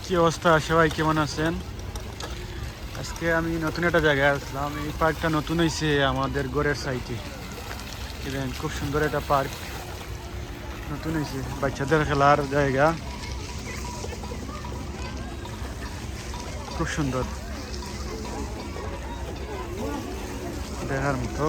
কি অবস্থা, সবাই কেমন আছেন? আজকে আমি নতুন একটা জায়গায় আসলাম। এই পার্কটা নতুন হয়েছে আমাদের গড়ের সাইটে। দেখেন খুব সুন্দর একটা পার্ক নতুন হয়েছে, বাচ্চাদের খেলার জায়গা, খুব সুন্দর দেখার মতো।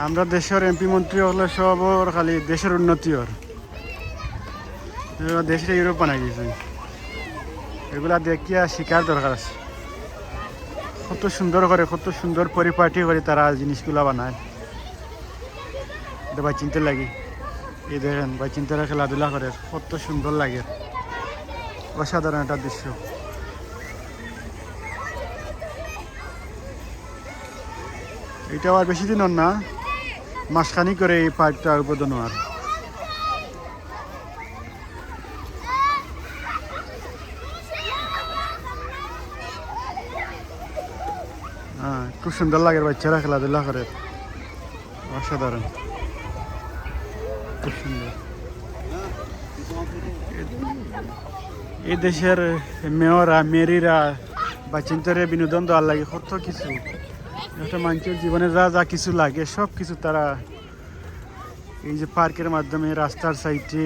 আমরা দেশের এমপি মন্ত্রী হলে সব ওর খালি দেশের উন্নতি ওর দেশের ইউরোপ বানাই গেছে। এগুলা দেখিয়া শিকার দরকার আছে। কত সুন্দর করে, কত সুন্দর পরিপাটি করে তারা জিনিসগুলা বানায়। ভাই চিনতে লাগে, এই দেখেন ভাই চিন্তারা খেলাধুলা করে, কত সুন্দর লাগে, অসাধারণ একটা দৃশ্য। এটা আর বেশি দিন না, মাসখানি করে এই পার্কটা উদ্বোধন হওয়ার। হ্যাঁ, খুব সুন্দর লাগে, বাচ্চারা খেলাধুলা করে, অসাধারণ, খুব সুন্দর। এই দেশের মেয়ররা মেরিরা বা চিন্তারে বিনোদন দেওয়ার লাগে কত কিছু। একটা মানুষের জীবনে যা যা কিছু লাগে সব কিছু তারা এই যে পার্কের মাধ্যমে, রাস্তার সাইডে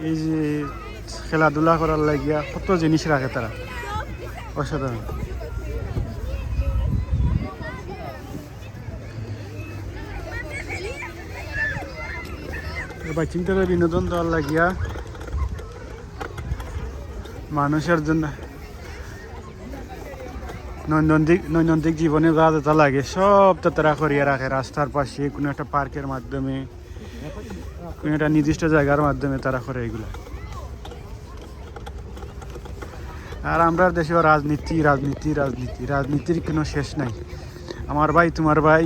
এই যে খেলাধুলা করার লাগিয়া কত জিনিস রাখে তারা, অসাধারণ। এবার চিন্তারে বিনোদন দেওয়ার লাগিয়া মানুষের জন্য নৈনন্দিক জীবনে যা যা লাগে সব তো তারা করিয়ে রাখে। রাস্তার পাশে কোনো একটা পার্কের মাধ্যমে, কোনো একটা নির্দিষ্ট জায়গার মাধ্যমে তারা করে এগুলো। আর আমরা দেশে রাজনীতি রাজনীতি রাজনীতি রাজনীতির কোনো শেষ নাই। আমার ভাই তোমার ভাই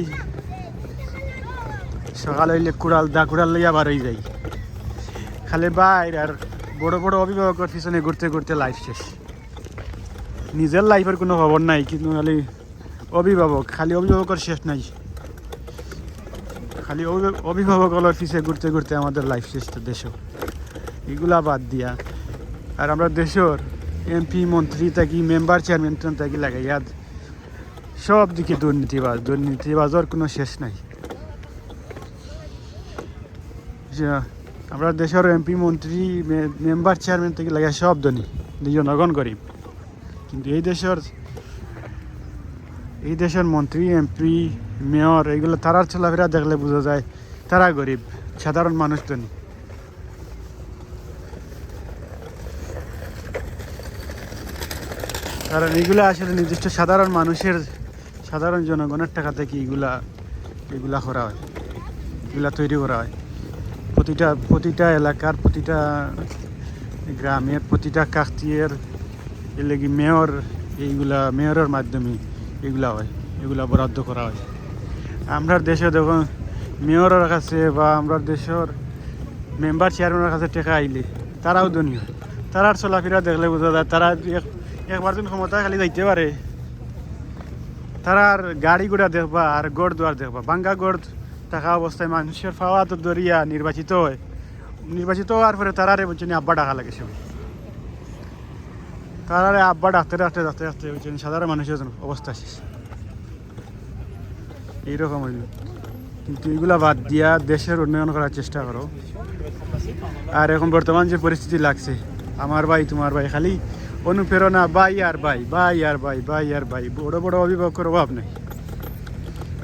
সকাল হইলে কুড়াল লইয়া বার হয়ে যাই, খালি বাইর আর বড় বড় অভিভাবকের পিছনে ঘুরতে ঘুরতে লাইফ শেষ। নিজের লাইফের কোনো খবর নাই, কিন্তু খালি অভিভাবক, খালি অভিভাবকের শেষ নাই, খালি অভিভাবকের পিছিয়ে ঘুরতে ঘুরতে আমাদের লাইফ শেষ। তো দেশ এগুলা বাদ দিয়া আর আমরা দেশের এমপি মন্ত্রী থাকি, মেম্বার চেয়ারম্যান থাকি লাগাইয়া সব দিকে দুর্নীতিবাজের কোনো শেষ নাই। আমরা দেশের এমপি মন্ত্রী মেম্বার চেয়ারম্যান থেকে লাগাই সব ধনী, জনগণ গরিব। কিন্তু এই দেশের মন্ত্রী এমপি মেয়র এগুলো তারার চলাফেরা দেখলে বোঝা যায় তারা গরিব, সাধারণ মানুষ ধনী। কারণ এগুলা আসলে নির্দিষ্ট সাধারণ মানুষের, সাধারণ জনগণের টাকা থেকে এগুলা করা হয়, এগুলা তৈরি করা হয়। প্রতিটা এলাকার, প্রতিটা গ্রামের, প্রতিটা কাস্তির এলাকি মেয়রের মাধ্যমে এগুলা হয়, এগুলা বরাদ্দ করা হয়। আমরা দেশে দেখুন মেয়রের কাছে বা আমরা দেশের মেম্বার চেয়ারম্যানের কাছে টাকা আইলে তারাও ধনী হয়। তারার চলাফেরা দেখলে বোঝা যায় তারা একবার দিন ক্ষমতা খালি যাইতে পারে, তারার গাড়ি ঘোড়া দেখবা আর গড় দুয়ার দেখবা, ভাঙ্গা গড় থাকা অবস্থায় মানুষের পাওয়া তো দরিয়া নির্বাচিত হওয়ার পরে তারারে বলছেন আব্বা ডাকা লাগে সবাই, তারারে আব্বা ডাকতে বলছেন সাধারণ মানুষের অবস্থা শেষ। এইরকম হইল। কিন্তু এগুলা বাদ দিয়া দেশের উন্নয়ন করার চেষ্টা করো। আর এখন বর্তমান যে পরিস্থিতি লাগছে, আমার ভাই তোমার ভাই, খালি অনুপ্রেরণা ভাই আর ভাই, ভাই আর ভাই, ভাই আর ভাই, বড় বড় অভিভাবকের অভাব নেই।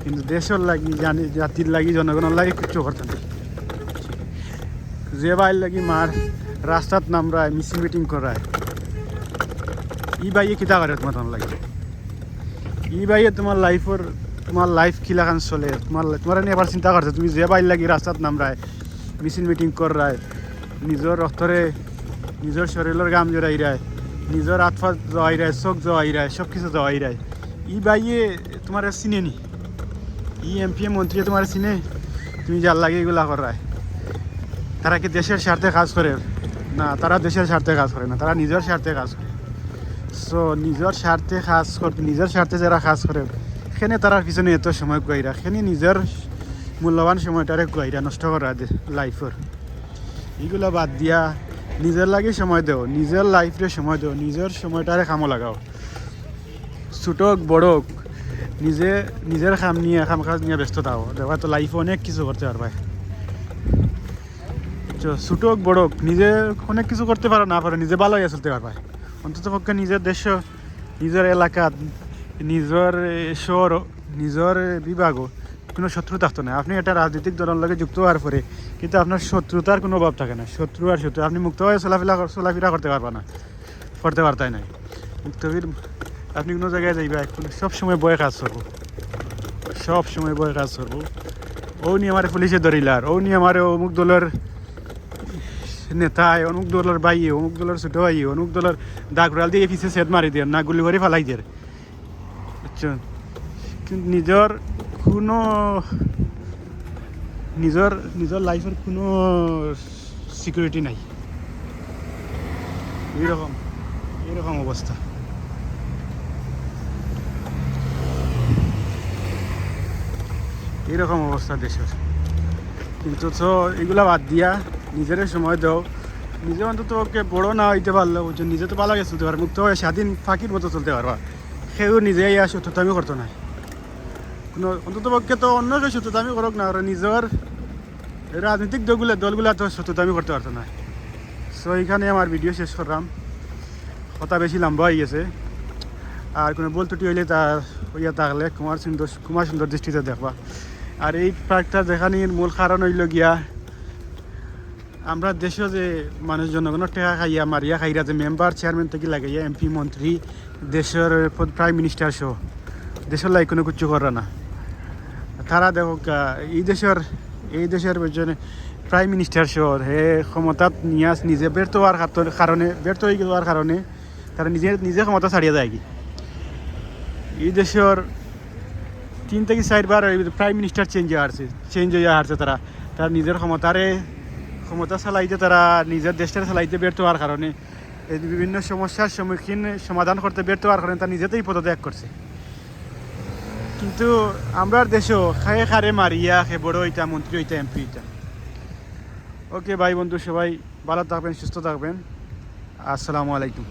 কিন্তু দেশের লাগি, জাতির লাগি, জনগণের লাগি কিচ্ছু করতে নেই। যে ভাইয়ের লাগি মার রাস্তাত নামরায়, মিছিল মিটিং করায়, ই ভাইয়ে কিতা করে তোমার লাগে, ই ভাইয়ে তোমার লাইফ খিলাখান চলে, তোমার নিয়ে এবার চিন্তা করছে তুমি যে ভাইয়ের লাগি রাস্তাত নামরায়, মিছিল মিটিং করায়, নিজের রক্তরে নিজের শরীরের গাম জোড়াই রায়, নিজের আতফা জয় রায়, চোখ জয় রায়, সব কিছু জয় রায়। ই বাইয়ে তোমার চিনে নি, ই এমপি মন্ত্রী তোমার চিনে? তুমি যার লাগে এগুলা করায়। তারা কি দেশের স্বার্থে কাজ করে? না, তারা দেশের স্বার্থে কাজ করে না, তারা নিজের স্বার্থে কাজ করে। সো নিজের স্বার্থে কাজ করতে, নিজের স্বার্থে যারা কাজ করে সেখানে তারা পিছনে এত সময় গুয়াইরা, সেখানে নিজের মূল্যবান সময়টারে গুয়াইরা নষ্ট করা লাইফের। এগুলো বাদ দিয়া নিজের লাগে সময় দেও, নিজের লাইফে সময় দেও, নিজের সময়টারে কামো লাগাও। ছোটক বড়ক নিজে নিজের কাম নিয়ে, কাম কাজ নিয়ে ব্যস্ত থাকো, দেখবা তো লাইফে অনেক কিছু করতে পারবা। ছোটক বড়ক নিজে অনেক কিছু করতে পারো, না পারো নিজে ভালো হয়ে চলতে পারবা। অন্তত পক্ষে নিজের দেশ, নিজের এলাকা, নিজের শহর, নিজের বিভাগও কোনো শত্রু থাকতো না। আপনি একটা রাজনৈতিক দলের লগে যুক্ত হওয়ার পরে কিন্তু আপনার শত্রুতার কোনো অভাব থাকে না। শত্রু আর শত্রু আপনি মুক্তভাবে চলাফেরা করতে পারবা না, করতে পারতাই নাই। মুক্তবীর আপনি কোনো জায়গায় যাইবা সব সময় বয়ে কাজ করবো, সব সময় বয়ে কাজ করবো। ও নিয়ে আমার পুলিশে ধরিলার, ও নিয়ে আমার অমুক দলের নেতায়, অমুক দলের বাইয়ে, অমুক দলের ছোটো ভাইয়ে, অমুক দলের দাগরাল দিয়ে পিছিয়ে সেট মারি দিয়ে না গুলি করে ফেলাই দিয়ে। বুঝছেন? কিন্তু নিজের কোনো নিজের নিজের লাইফের কোনো সিকিউরিটি নাই। এইরকম এইরকম অবস্থা। এইরকম অবস্থা দেশের। কিন্তু তো এগুলা বাদ দিয়া নিজের সময় দাও, নিজে অন্তত ওকে বড় না হইতে পারলো, নিজে তো ভালো চলতে পারবে, মুক্ত হয়ে স্বাধীন ফাঁকির মতো চলতে পারবা। সেও নিজেই সত্যতামি করতো না, কোনো অন্তত পক্ষে তো অন্য কেউ সত্যতামি করুক না, ওরা নিজের রাজনৈতিক দলগুলা তো সত্যতামি করতে পারতো না। সো এইখানে আমার ভিডিও শেষ করলাম, কথা বেশি লম্বা হয়ে গেছে। আর কোনো বল ত্রুটি হইলে তা হইয়া থাকলে কুমার সুন্দর দৃষ্টিতে দেখবা। আর এই পার্কটা দেখানির মূল কারণ হইল গিয়া আমরা দেশে যে মানুষ জনগণের টাকা খাইয়া মারিয়া খাইরা যে মেম্বার চেয়ারম্যান থেকে লাগাইয়া এমপি মন্ত্রী দেশের প্রাইম মিনিস্টার সহ দেশের লাই কোনো কিছু করে না। তারা দেখো এই দেশের প্রাইম মিনিস্টার সহ হে ক্ষমতাত নিয়ে নিজে ব্যর্থ হওয়ার কারণে তারা নিজে ক্ষমতা ছাড়িয়ে যায়। কি এই দেশের 3 থেকে 4 বার প্রাইম মিনিস্টার চেঞ্জ হয়ে আসছে। তারা নিজের ক্ষমতা চালাইতে, তারা নিজের দেশটা চালাইতে ব্যর্থ হওয়ার কারণে, এই বিভিন্ন সমস্যার সম্মুখীন সমাধান করতে ব্যর্থ হওয়ার কারণে তারা নিজেতেই পদত্যাগ করছে। কিন্তু আমরা দেশও খায়ে খারে মারিয়া খে বড় হইতা, মন্ত্রী হইতা, এমপি হইতা। ওকে ভাই বন্ধু, সবাই ভালো থাকবেন, সুস্থ থাকবেন। আসসালামু আলাইকুম।